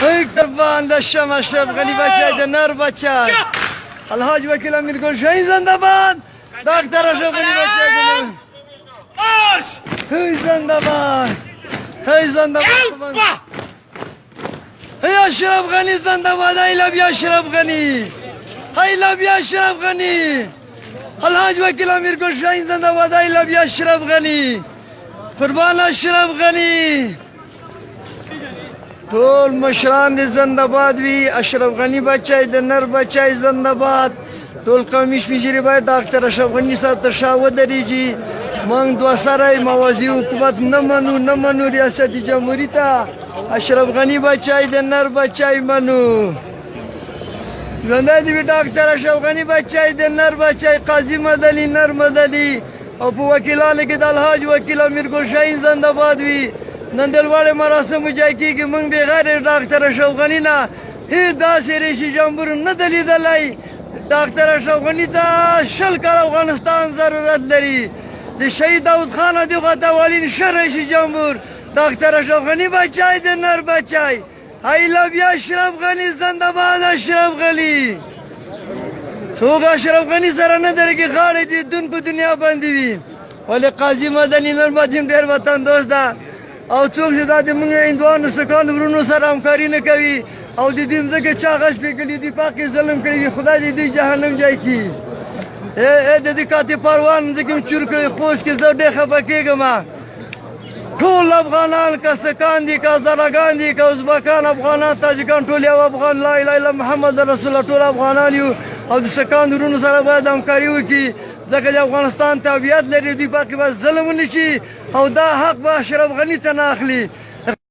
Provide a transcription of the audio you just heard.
هی قربان دشم اشرف غنی بچه ده نر بچه الحاج وکیل امیر گل شاهین زنده باد دکتر اشرف غنی بچه هی زنده باد هی زنده باد هی اشرف غنی زنده باد ای لبی اشرف غنی ای لبی اشرف غنی الحاج وکیل امیر گل شاهین زنده باد ای لبی اشرف غنی قربان اشرف غنی ټول مشران دې زنده باد وي اشرف غنی بچی د نر بچی زنده باد ټول قومي شمېرې باید ډاکټر اشرف غني صاحب تر شا ودرېږي موږ دوه سره موازي حکومت نه منو ریاست جمهوري ته اشرف غنی بچی د نر بچی منو زنده دې وي ډاکټر اشرف غني بچی د نر بچی قاضي مدني نر مدني او په وکیلانو کې د الحاج وکیل امیر ګل شاهین زنده باد وي نن د لوړې مراسمو جای کېږي موږ بغیر ډاکټر اشرف غني نه هېڅ داسې رئیس جمهور نه ده لیدلی ډاکټر اشرف غني ته 20 کاله افغانستان ضرورت لري د شهید داود خان او د غتاولین ښه رئیس جمهور ډاکټر اشرف غني بچی د نر بچی ای لبی اشرف غني زنده باد اشرف غني څوک اشرف غني سره نه درېږي غاړې دې دون په دنیا باندې وي ولې قاضي مدني نر مدین ډېر وطن دوست ده او څوک چې دا د موږ هندوانو سکانو ورونو سره همکاري نه کوي او د دې مځکې چا غش پرې کړي دي پاکې ظلم کړي وي خدای دې دوی جهنم جای کړي د دې کاتې پروان مځکې م چور کړي خوست کې زه ډېر خفه کېږم ټول افغانان که سکان دي که زرګان دي که ازبکان افغانان تاجکان ټول یو افغان لا اله الا محمد رسول الله ټول افغانان یو او د سکان ورونو سره باید همکاري وکړي ځکه د افغانستان تابعیت لري دوی پکې به ظلم ونه شي او دا حق به اشرف غني ته نه اخلي